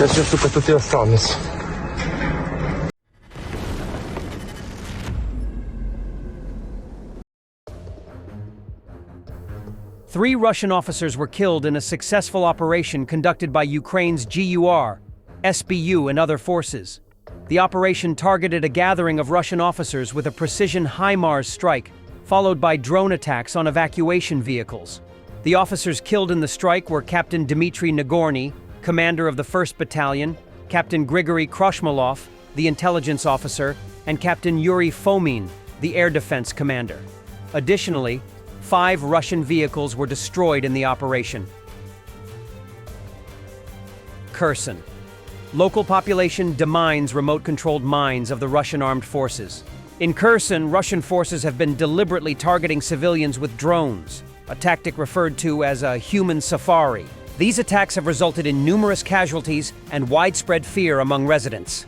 Сейчас я, сука, тут и останусь. Three Russian officers were killed in a successful operation conducted by Ukraine's GUR, SBU, and other forces. The operation targeted a gathering of Russian officers with a precision Himars strike, followed by drone attacks on evacuation vehicles. The officers killed in the strike were Captain Dmitry Nagorny, commander of the 1st Battalion, Captain Grigory Kroshmalov, the intelligence officer, and Captain Yuri Fomin, the air defense commander. Additionally, 5 Russian vehicles were destroyed in the operation. Kherson. Local population demines remote-controlled mines of the Russian armed forces. In Kherson, Russian forces have been deliberately targeting civilians with drones, a tactic referred to as a human safari. These attacks have resulted in numerous casualties and widespread fear among residents.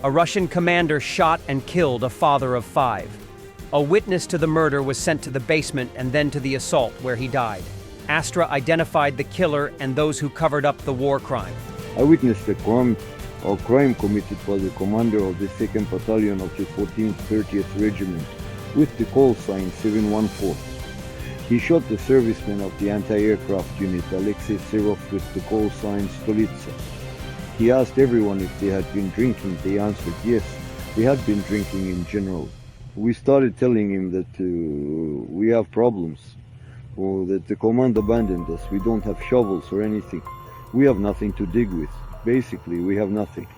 A Russian commander shot and killed a father of 5. A witness to the murder was sent to the basement and then to the assault, where he died. Astra identified the killer and those who covered up the war crime. I witnessed a crime committed by the commander of the 2nd Battalion of the 14th 30th Regiment with the call sign 714. He shot the serviceman of the anti-aircraft unit, Alexei Serov, with the call sign Stolitsa. He asked everyone if they had been drinking. They answered yes, they had been drinking in general. We started telling him that we have problems, or that the command abandoned us. We don't have shovels or anything. We have nothing to dig with. Basically, we have nothing.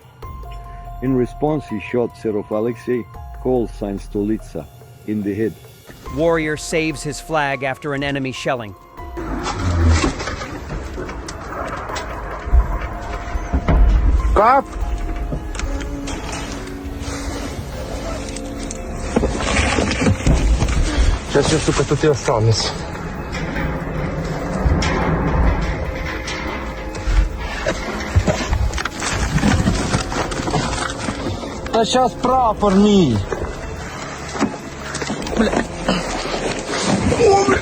In response, he shot Serov Alexei, call sign Stolitsa, in the head. Warrior saves his flag after an enemy shelling. Кап! Сейчас я, сука, тут и останусь. А сейчас прапор мій. Бля. О, бля.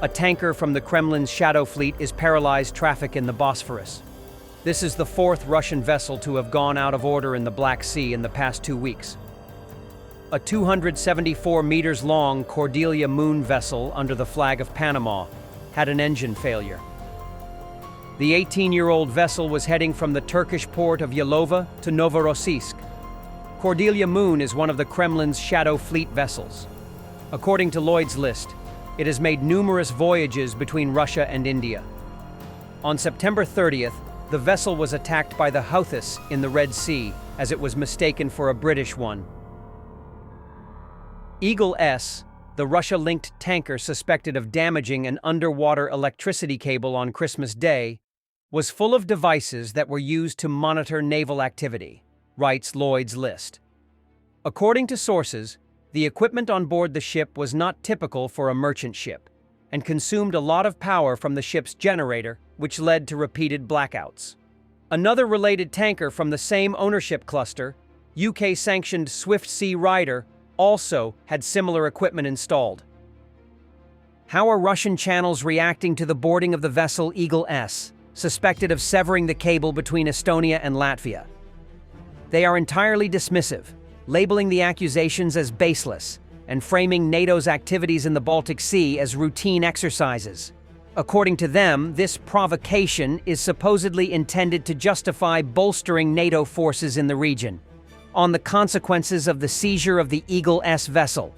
A tanker from the Kremlin's Shadow Fleet is paralyzed traffic in the Bosphorus. This is the 4th Russian vessel to have gone out of order in the Black Sea in the past 2 weeks. A 274 meters long Cordelia Moon vessel under the flag of Panama had an engine failure. The 18-year-old vessel was heading from the Turkish port of Yalova to Novorossiysk. Cordelia Moon is one of the Kremlin's Shadow Fleet vessels. According to Lloyd's List, it has made numerous voyages between Russia and India. On September 30th, the vessel was attacked by the Houthis in the Red Sea, as it was mistaken for a British one. Eagle-S, the Russia-linked tanker suspected of damaging an underwater electricity cable on Christmas Day, was full of devices that were used to monitor naval activity, writes Lloyd's List. According to sources, the equipment on board the ship was not typical for a merchant ship, and consumed a lot of power from the ship's generator, which led to repeated blackouts. Another related tanker from the same ownership cluster, UK-sanctioned Swift Sea Rider, also had similar equipment installed. How are Russian channels reacting to the boarding of the vessel Eagle-S, suspected of severing the cable between Estonia and Latvia? They are entirely dismissive, labeling the accusations as baseless, and framing NATO's activities in the Baltic Sea as routine exercises. According to them, this provocation is supposedly intended to justify bolstering NATO forces in the region. On the consequences of the seizure of the Eagle-S vessel.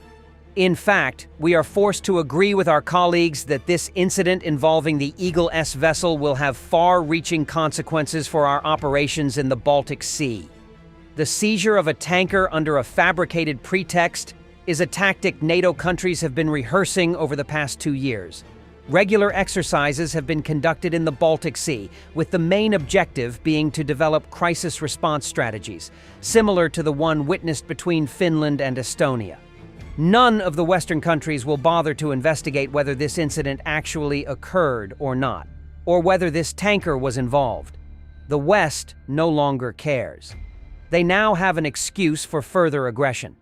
In fact, we are forced to agree with our colleagues that this incident involving the Eagle-S vessel will have far-reaching consequences for our operations in the Baltic Sea. The seizure of a tanker under a fabricated pretext is a tactic NATO countries have been rehearsing over the past 2 years. Regular exercises have been conducted in the Baltic Sea, with the main objective being to develop crisis response strategies, similar to the one witnessed between Finland and Estonia. None of the Western countries will bother to investigate whether this incident actually occurred or not, or whether this tanker was involved. The West no longer cares. they now have an excuse for further aggression.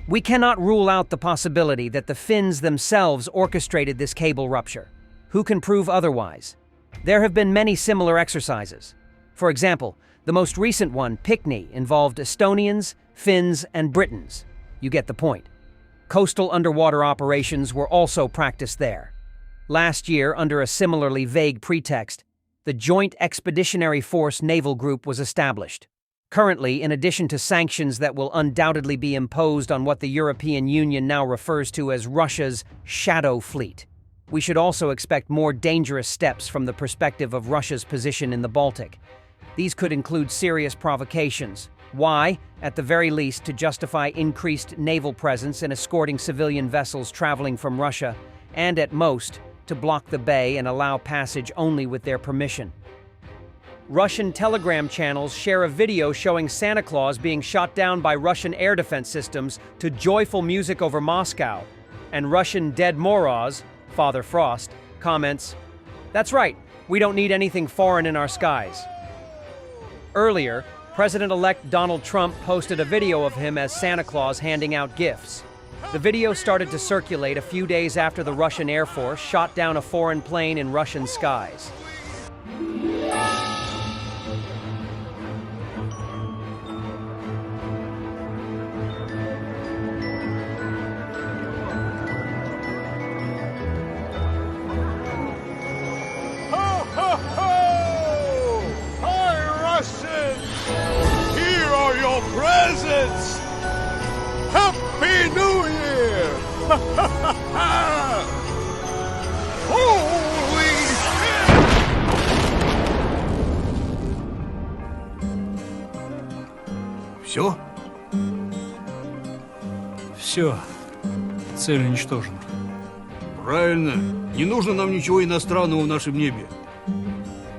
We cannot rule out the possibility that the Finns themselves orchestrated this cable rupture. Who can prove otherwise? There have been many similar exercises. For example, the most recent one, Picni, involved Estonians, Finns, and Britons. You get the point. Coastal underwater operations were also practiced there. Last year, under a similarly vague pretext, the Joint Expeditionary Force Naval Group was established. Currently, in addition to sanctions that will undoubtedly be imposed on what the European Union now refers to as Russia's shadow fleet, we should also expect more dangerous steps from the perspective of Russia's position in the Baltic. These could include serious provocations. Why? At the very least, to justify increased naval presence and escorting civilian vessels traveling from Russia, and at most, to block the bay and allow passage only with their permission. Russian telegram channels share a video showing Santa Claus being shot down by Russian air defense systems to joyful music over Moscow, and Russian Ded Moroz, Father Frost, comments, "That's right, we don't need anything foreign in our skies." Earlier, President-elect Donald Trump posted a video of him as Santa Claus handing out gifts. The video started to circulate a few days after the Russian Air Force shot down a foreign plane in Russian skies. Here are your presents! Happy New Year! Holy shit! Все? Все. Цель уничтожена. Правильно. Не нужно нам ничего иностранного в нашем небе.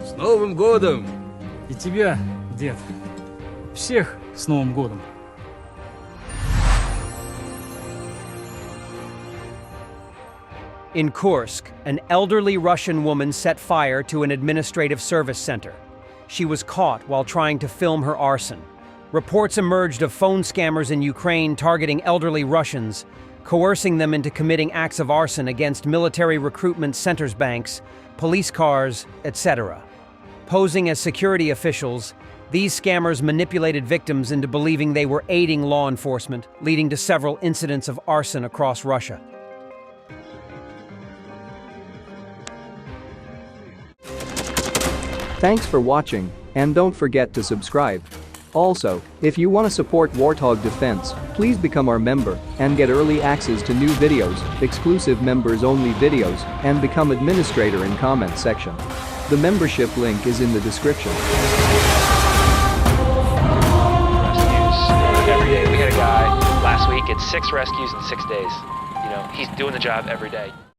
С Новым годом! И тебя, дед. Всех с Новым годом. In Kursk, an elderly Russian woman set fire to an administrative service center. She was caught while trying to film her arson. Reports emerged of phone scammers in Ukraine targeting elderly Russians, coercing them into committing acts of arson against military recruitment centers, banks, police cars, etc. Posing as security officials, these scammers manipulated victims into believing they were aiding law enforcement, leading to several incidents of arson across Russia. Thanks for watching, and don't forget to subscribe. Also, if you want to support Warthog Defense, please become our member and get early access to new videos, exclusive members-only videos, and become administrator in comment section. The membership link is in the description. Every day. We had a guy last week, it's 6 rescues in 6 days. You know, he's doing the job every day.